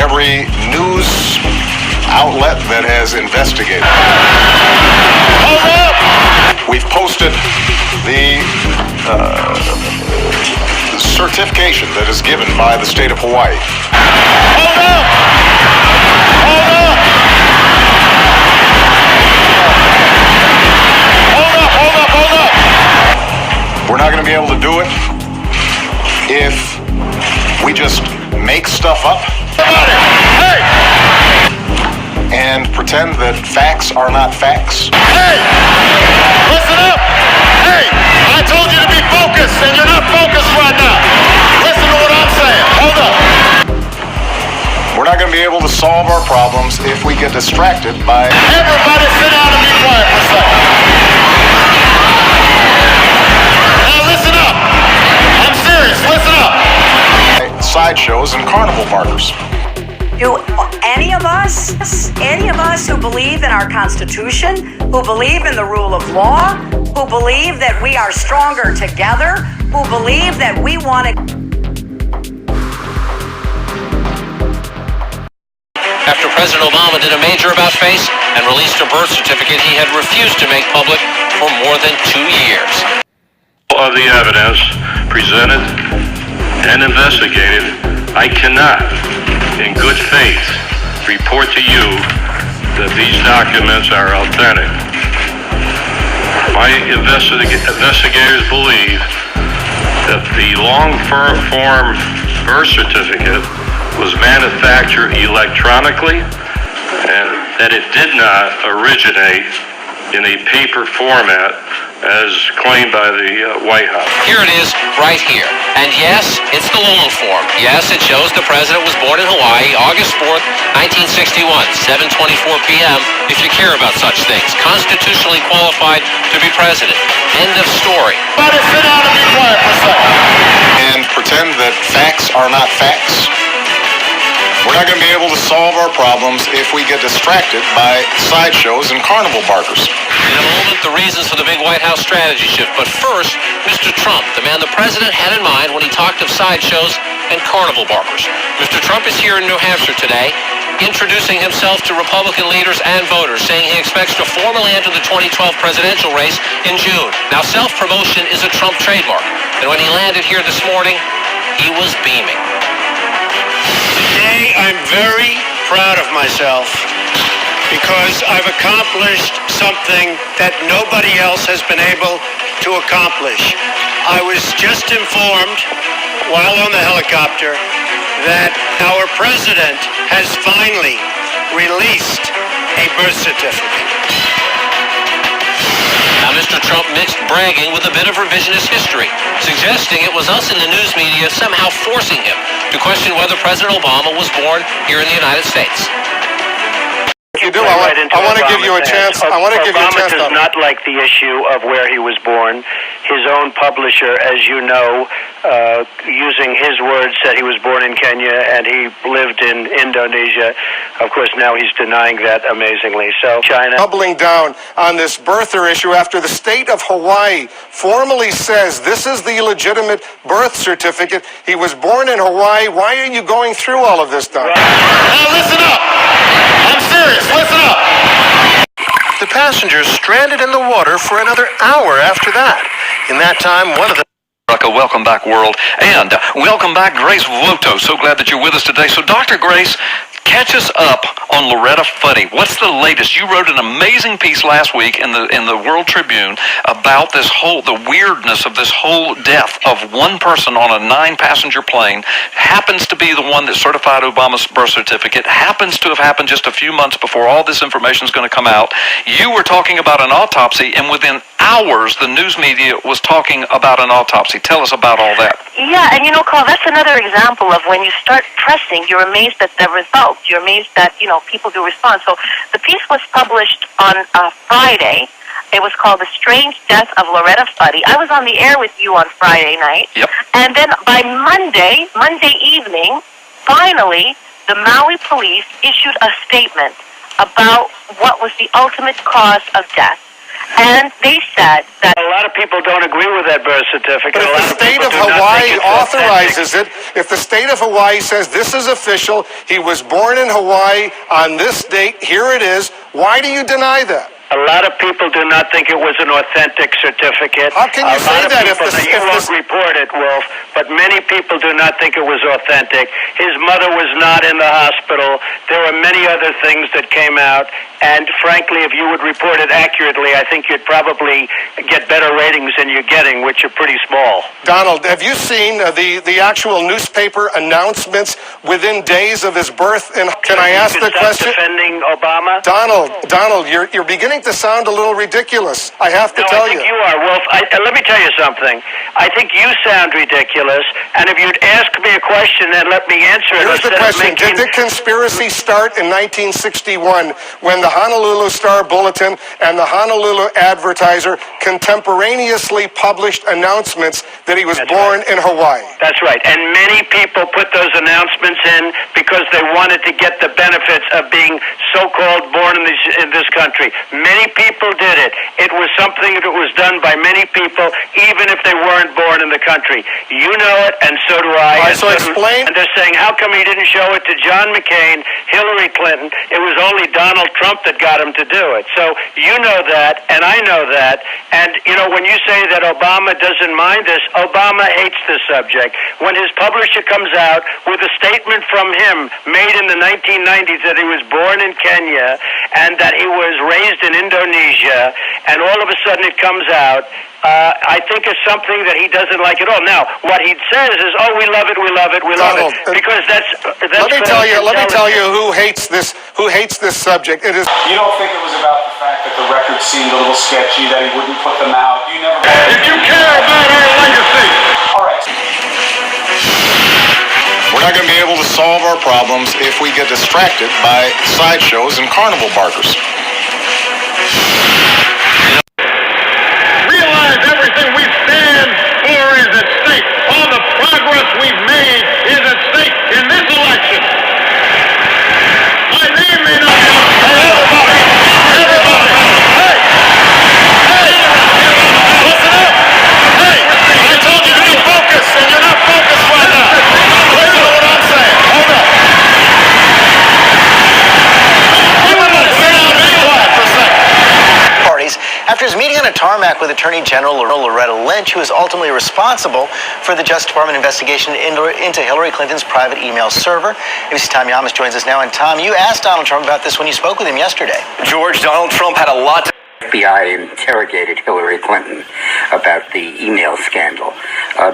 every news outlet that has investigated. Hold up! We've posted the certification that is given by the state of Hawaii. Hold up! Hold up! Hold up, hold up, hold up! We're not going to be able to do it if we just make stuff up. Hey! And pretend that facts are not facts. Hey! Listen up! Hey! I told you to be focused, and you're not focused right now. Listen to what I'm saying. Hold up. We're not going to be able to solve our problems if we get distracted by... Everybody sit down and be quiet for a second. Now listen up. I'm serious. Listen up. Sideshows and carnival markers. Do any of us who believe in our Constitution, who believe in the rule of law, who believe that we are stronger together, who believe that we want to... After President Obama did a major about-face and released a birth certificate he had refused to make public for more than 2 years. Of the evidence presented and investigated, I cannot, in good faith, report to you that these documents are authentic. My investigators believe that the long-form birth certificate was manufactured electronically and that it did not originate in a paper format as claimed by the White House. Here it is, right here. And yes, it's the long form. Yes, it shows the president was born in Hawaii, August 4th, 1961, 7:24 p.m., if you care about such things. Constitutionally qualified to be president. End of story. Everybody sit down and be quiet for a second. And pretend that facts are not facts. We're not going to be able to solve our problems if we get distracted by sideshows and carnival barkers. In a moment, the reasons for the big White House strategy shift. But first, Mr. Trump, the man the president had in mind when he talked of sideshows and carnival barkers. Mr. Trump is here in New Hampshire today, introducing himself to Republican leaders and voters, saying he expects to formally enter the 2012 presidential race in June. Now, self-promotion is a Trump trademark, and when he landed here this morning, he was beaming. Today, I'm very proud of myself because I've accomplished something that nobody else has been able to accomplish. I was just informed while on the helicopter that our president has finally released a birth certificate. Now, Mr. Trump mixed bragging with a bit of revisionist history, suggesting it was us in the news media somehow forcing him to question whether President Obama was born here in the United States. You do. I want to give you a chance. Obama does not like the issue of where he was born. His own publisher, as you know, using his words, said he was born in Kenya and he lived in Indonesia. Of course, now he's denying that amazingly. So China doubling down on this birther issue after the state of Hawaii formally says this is the legitimate birth certificate. He was born in Hawaii. Why are you going through all of this, Donna? Now listen up. I'm serious. Listen up. The passengers stranded in the water for another hour after that. In that time, one of the... Welcome back, world. And welcome back, Grace Voto. So glad that you're with us today. So, Dr. Grace, catch us up on Loretta. What's the latest? You wrote an amazing piece last week in the World Tribune about the weirdness of this whole death of one person on a 9-passenger plane. Happens to be the one that certified Obama's birth certificate. Happens to have happened just a few months before all this information is going to come out. You were talking about an autopsy, and within hours, the news media was talking about an autopsy. Tell us about all that. Yeah, and Carl, that's another example of when you start pressing, you're amazed at the results. You're amazed that, people do respond. So the piece was published on Friday. It was called The Strange Death of Loretta Fuddy. I was on the air with you on Friday night. Yep. And then by Monday evening, finally, the Maui police issued a statement about what was the ultimate cause of death. And they said that a lot of people don't agree with that birth certificate. But if the state of Hawaii authorizes it, if the state of Hawaii says this is official, he was born in Hawaii on this date, here it is, why do you deny that? A lot of people do not think it was an authentic certificate. How can you say that if you won't report it, Wolf, but many people do not think it was authentic. His mother was not in the hospital. There were many other things that came out, and frankly, if you would report it accurately, I think you'd probably get better ratings than you're getting, which are pretty small. Donald, have you seen the actual newspaper announcements within days of his birth? And can I ask the question? Defending Obama? Donald, you're beginning to sound a little ridiculous. I have to tell you. I think you are, Wolf. Let me tell you something. I think you sound ridiculous, and if you'd ask me a question and let me answer it. Here's the question. Did the conspiracy start in 1961 when the Honolulu Star-Bulletin and the Honolulu Advertiser contemporaneously published announcements that he was born in Hawaii? That's right. And many people put those announcements in because they wanted to get the benefits of being so-called born in this country. Many people did it. It was something that was done by many people, even if they weren't born in the country. You know it, and so do I. So explain. And they're saying, how come he didn't show it to John McCain, Hillary Clinton? It was only Donald Trump that got him to do it. So you know that, and I know that. And, you know, when you say that Obama doesn't mind this, Obama hates this subject. When his publisher comes out with a statement from him made in the 1990s that he was born in Kenya and that he was raised in Indonesia, and all of a sudden it comes out, I think it's something that he doesn't like at all. Now, what he says is, "Oh, we love it, we love it, we love it," because that's. Let me tell you who hates this subject. It is. You don't think it was about the fact that the record seemed a little sketchy, that he wouldn't put them out? You never. If you care about our legacy. All right. We're not going to be able to solve our problems if we get distracted by sideshows and carnival barkers. Realize everything we stand for is at stake. All the progress we've made is at stake in this election. My name may not be on. Everybody! Hey! Listen up! Hey! I told you to be focused, and you're not focused right now. Listen to what I'm saying. Hold up. Everybody sit down and be quiet for a second. After his meeting on a tarmac with Attorney General Loretta Lynch, who is ultimately responsible for the Justice Department investigation into Hillary Clinton's private email server. ABC's Tom Yamas joins us now. And Tom, you asked Donald Trump about this when you spoke with him yesterday. George, Donald Trump had a lot to... FBI interrogated Hillary Clinton about the email scandal.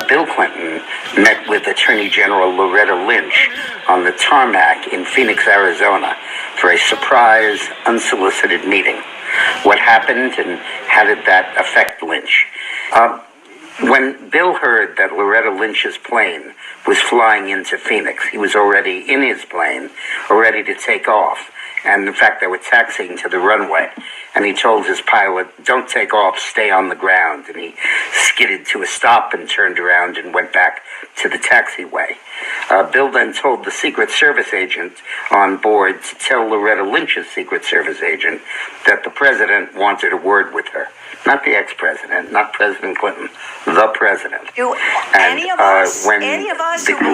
Bill Clinton met with Attorney General Loretta Lynch on the tarmac in Phoenix, Arizona for a surprise, unsolicited meeting. What happened and how did that affect Lynch? When Bill heard that Loretta Lynch's plane was flying into Phoenix, he was already in his plane, ready to take off. And in fact, they were taxiing to the runway. And he told his pilot, "Don't take off, stay on the ground." And he skidded to a stop and turned around and went back to the taxiway. Bill then told the Secret Service agent on board to tell Loretta Lynch's Secret Service agent that the president wanted a word with her. Not the ex-president, not President Clinton, the president. When the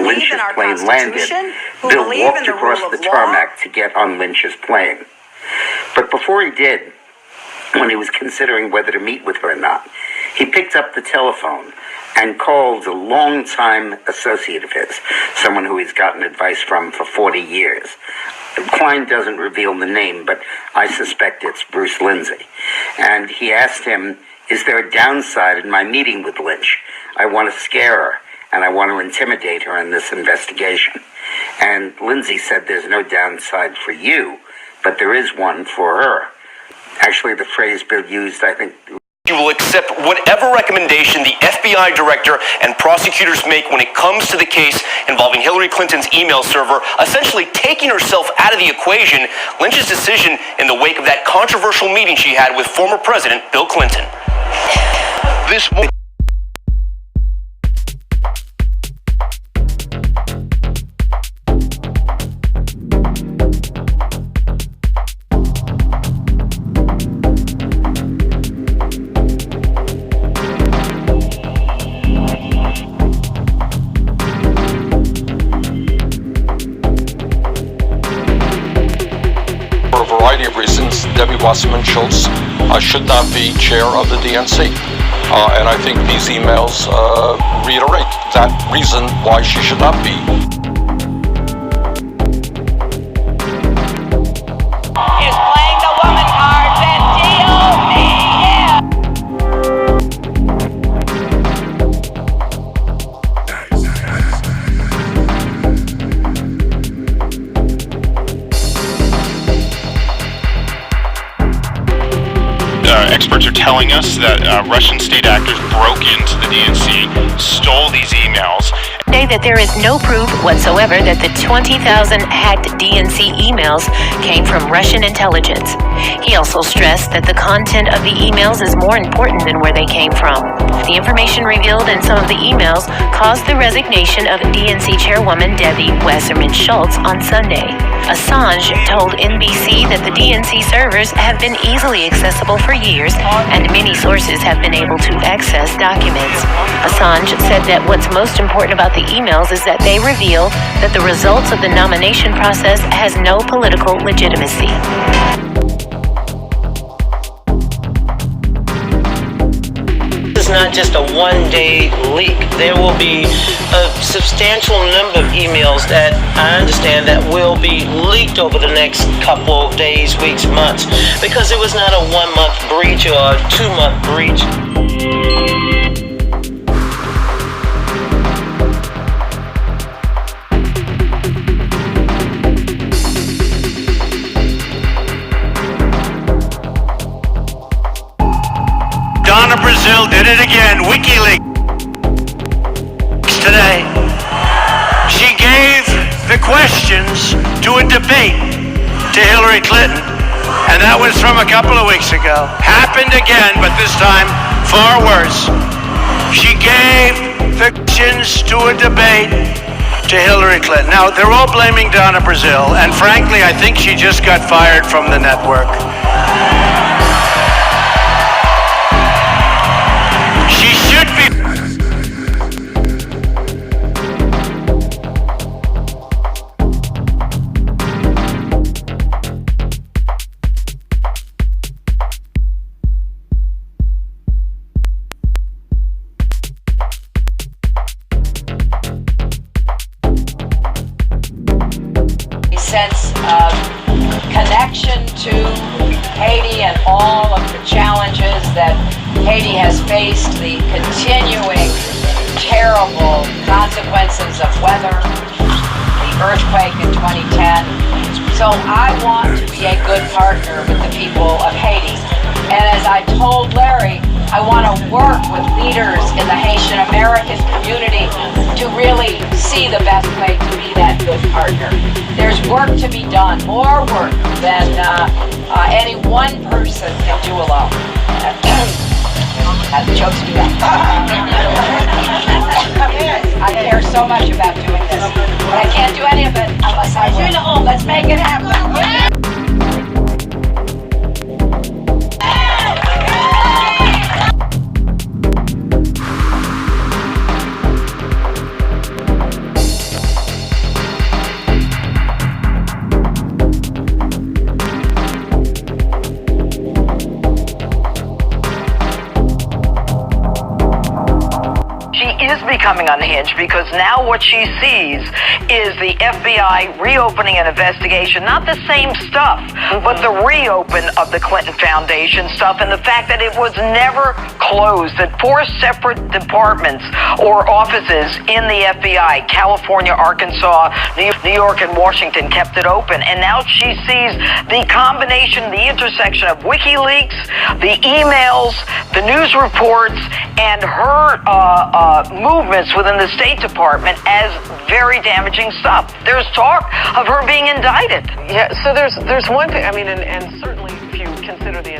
Lynch's plane landed, Bill walked across the tarmac to get on Lynch's plane. But before he did, when he was considering whether to meet with her or not, he picked up the telephone and called a longtime associate of his, someone who he's gotten advice from for 40 years. Klein doesn't reveal the name, but I suspect it's Bruce Lindsay. And he asked him, "Is there a downside in my meeting with Lynch? I want to scare her, and I want to intimidate her in this investigation." And Lindsay said, "There's no downside for you, but there is one for her." Actually, the phrase Bill used, I think... You will accept whatever recommendation the FBI director and prosecutors make when it comes to the case involving Hillary Clinton's email server, essentially taking herself out of the equation. Lynch's decision in the wake of that controversial meeting she had with former President Bill Clinton. This variety of reasons, Debbie Wasserman Schultz should not be chair of the DNC. And I think these emails reiterate that reason why she should not be. Is playing the woman cards and Experts are telling us that Russian state actors broke into the DNC, stole these emails. Say that there is no proof whatsoever that the 20,000 hacked DNC emails came from Russian intelligence. He also stressed that the content of the emails is more important than where they came from. The information revealed in some of the emails caused the resignation of DNC chairwoman Debbie Wasserman Schultz on Sunday. Assange told NBC that the DNC servers have been easily accessible for years, and many sources have been able to access documents. Assange said that what's most important about the emails is that they reveal that the results of the nomination process has no political legitimacy. This is not just a one-day leak. There will be a substantial number of emails that I understand that will be leaked over the next couple of days, weeks, months, because it was not a 1-month breach or a 2-month breach. Donna Brazille did it again. WikiLeaks today. She gave the questions to a debate to Hillary Clinton, and that was from a couple of weeks ago. Happened again, but this time far worse. She gave the questions to a debate to Hillary Clinton. Now, they're all blaming Donna Brazille, and frankly, I think she just got fired from the network. She should be. Sense of connection to Haiti and all of the challenges that Haiti has faced, the continuing terrible consequences of weather, the earthquake in 2010. So I want to be a good partner with the people of Haiti. And as I told Larry, I want to work with leaders in the Haitian American community to really see the best way to be that good partner. There's work to be done, more work than any one person can do alone. Jokes do that. I care so much about doing this, but I can't do any of it unless I win. Let's make it happen. Is becoming unhinged because now what she sees is the FBI reopening an investigation, not the same stuff, but the reopen of the Clinton Foundation stuff, and the fact that it was never closed, that 4 separate departments or offices in the FBI, California, Arkansas, New York, and Washington, kept it open. And now she sees the combination, the intersection of WikiLeaks, the emails, the news reports, and her movements within the State Department as very damaging stuff. There's talk of her being indicted. Yeah, so there's one thing, I mean, and certainly if you consider the...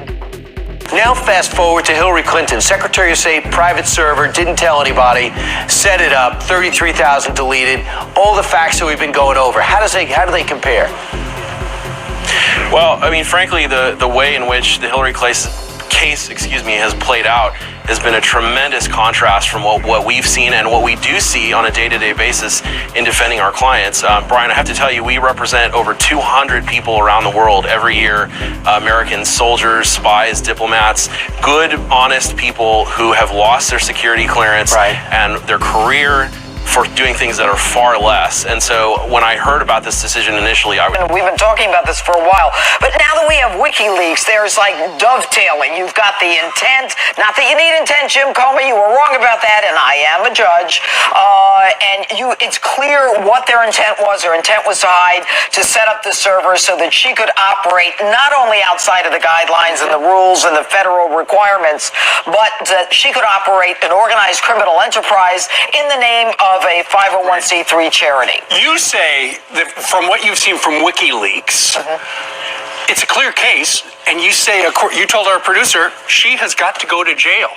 Now fast forward to Hillary Clinton. Secretary of State, private server, didn't tell anybody, set it up, 33,000 deleted, all the facts that we've been going over. How do they compare? Well, I mean, frankly, the way in which the Hillary case has played out has been a tremendous contrast from what we've seen and what we do see on a day-to-day basis in defending our clients. Brian, I have to tell you, we represent over 200 people around the world every year, American soldiers, spies, diplomats, good, honest people who have lost their security clearance and their career for doing things that are far less. And so when I heard about this decision initially, We've been talking about this for a while, but now that we have WikiLeaks, there's like dovetailing. You've got the intent, not that you need intent, Jim Comey, you were wrong about that, and I am a judge. It's clear what their intent was. Their intent was to hide, to set up the server so that she could operate not only outside of the guidelines and the rules and the federal requirements, but that she could operate an organized criminal enterprise in the name of a 501c3 charity. You say that from what you've seen from WikiLeaks, it's a clear case, and you say, you told our producer, she has got to go to jail.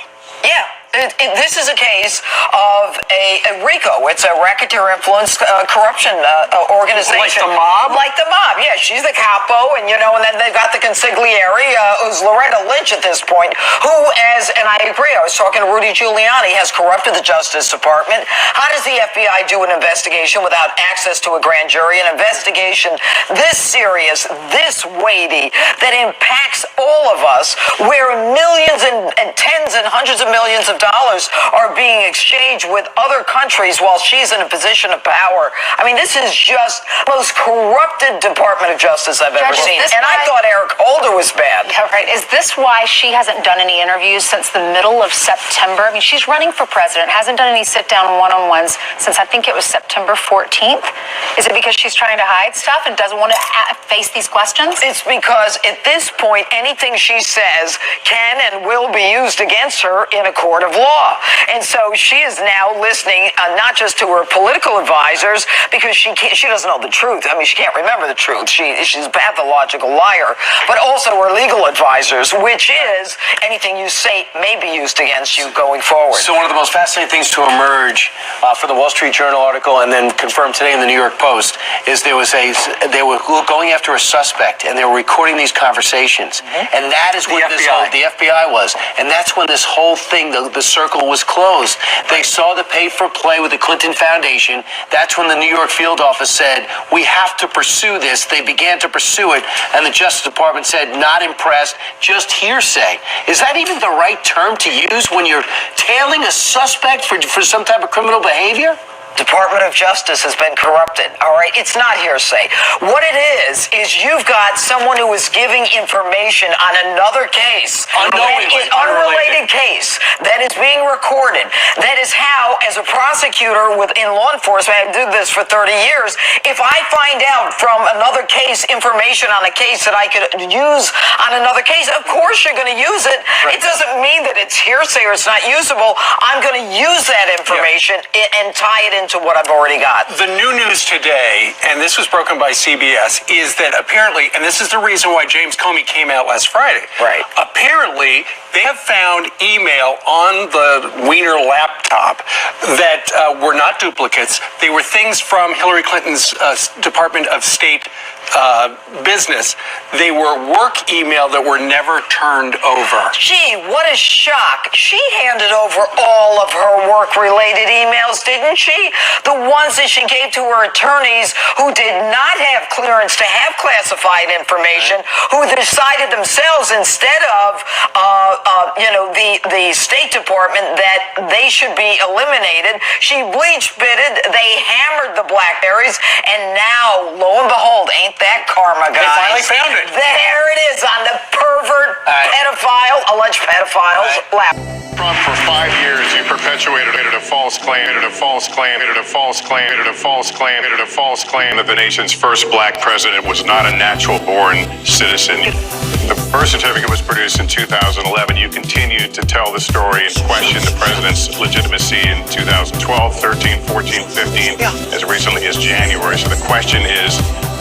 Yeah. This is a case of a RICO. It's a racketeer influence corruption organization. Like the mob? Like the mob, yeah. She's the capo, and and then they've got the consigliere, who's Loretta Lynch at this point, who, and I agree, I was talking to Rudy Giuliani, has corrupted the Justice Department. How does the FBI do an investigation without access to a grand jury? An investigation this serious, this weighty, that impacts all of us, where millions and tens and hundreds of millions of dollars are being exchanged with other countries while she's in a position of power. I mean, this is just the most corrupted Department of Justice I've ever seen. And I thought Eric Holder was bad. Yeah, right. Is this why she hasn't done any interviews since the middle of September? I mean, she's running for president, hasn't done any sit-down one-on-ones since I think it was September 14th. Is it because she's trying to hide stuff and doesn't want to face these questions? It's because at this point, anything she says can and will be used against her in a court of law. And so she is now listening not just to her political advisors, because she doesn't know the truth. I mean, she can't remember the truth. She's a pathological liar, but also her legal advisors, which is anything you say may be used against you going forward. So one of the most fascinating things to emerge for the Wall Street Journal article, and then confirmed today in the New York Post, is they were going after a suspect, and they were recording these conversations, and that is when the FBI was, and that's when this whole thing, the circle was closed. They saw the pay-for-play with the Clinton Foundation. That's when the New York field office said, we have to pursue this. They began to pursue it, and the Justice Department said, not impressed, just hearsay. Is that even the right term to use when you're tailing a suspect for some type of criminal behavior? Department of Justice has been corrupted. All right, it's not hearsay. What it is you've got someone who is giving information on another case, unrelated case that is being recorded. That is how, as a prosecutor within law enforcement, I did this for 30 years. If I find out from another case information on a case that I could use on another case, of course you're going to use it. Right. It doesn't mean that it's hearsay or it's not usable. I'm going to use that information and tie it into what I've already got. The new news today, and this was broken by CBS, is that apparently, and this is the reason why James Comey came out last Friday. Right. Apparently, they have found email on the Wiener laptop that were not duplicates. They were things from Hillary Clinton's Department of State business. They were work email that were never turned over. Gee, what a shock. She handed over all of her work-related emails, didn't she? The ones that she gave to her attorneys who did not have clearance to have classified information, who decided themselves instead of the State Department that they should be eliminated. She bleach-bitted, they hammered the BlackBerries, and now, lo and behold, ain't that karma, guys? They finally found it. There it is on the pervert, alleged pedophile's lap. Trump, for 5 years, you perpetuated a false claim, a false claim, a false claim, a false claim, a false claim that the nation's first black president was not a natural-born citizen. The birth certificate was produced in 2011. You continued to tell the story and question the president's legitimacy in 2012, 13, 14, 15, as recently as January. So the question is,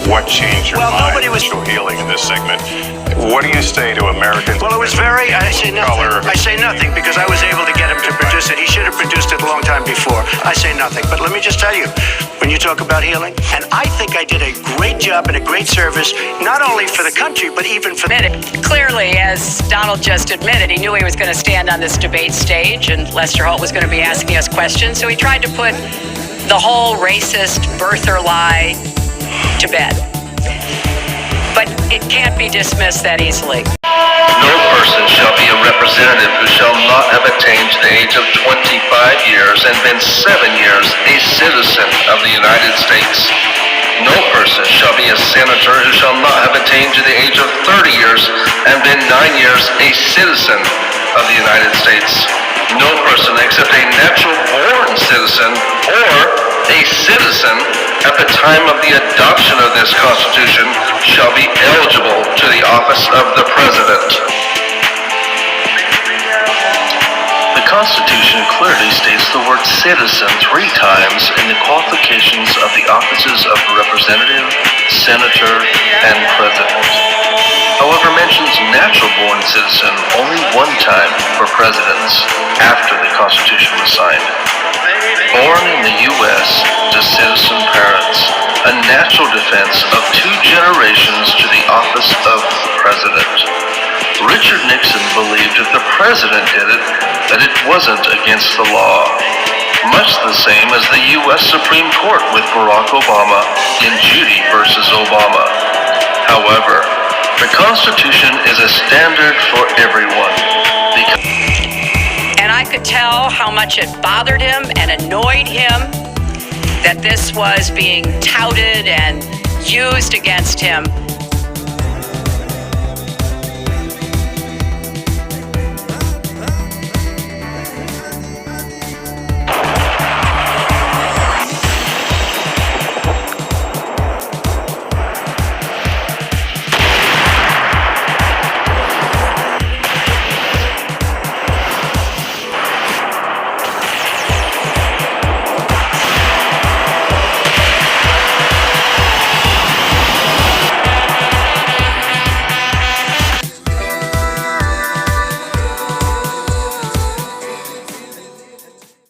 what changed your mind? Nobody was healing in this segment. What do you say to Americans? Well, it was very, I say nothing. I say nothing because I was able to get him to produce it. He should have produced it a long time before. I say nothing. But let me just tell you, when you talk about healing, and I think I did a great job and a great service, not only for the country, but even for Clearly, as Donald just admitted, he knew he was going to stand on this debate stage and Lester Holt was going to be asking us questions. So he tried to put the whole racist birther lie to bed. But it can't be dismissed that easily. No person shall be a representative who shall not have attained to the age of 25 years and been 7 years a citizen of the United States. No person shall be a senator who shall not have attained to the age of 30 years and been 9 years a citizen of the United States. No person except a natural-born citizen or a citizen at the time of the adoption of this Constitution shall be eligible to the office of the President. The Constitution clearly states the word citizen 3 times in the qualifications of the offices of Representative, Senator, and President. However, mentions natural-born citizen only 1 time for presidents after the Constitution was signed. Born in the U.S. to citizen parents, a natural defense of 2 generations to the office of president. Richard Nixon believed if the president did it, that it wasn't against the law. Much the same as the U.S. Supreme Court with Barack Obama in Judy versus Obama. However, the Constitution is a standard for everyone. And I could tell how much it bothered him and annoyed him that this was being touted and used against him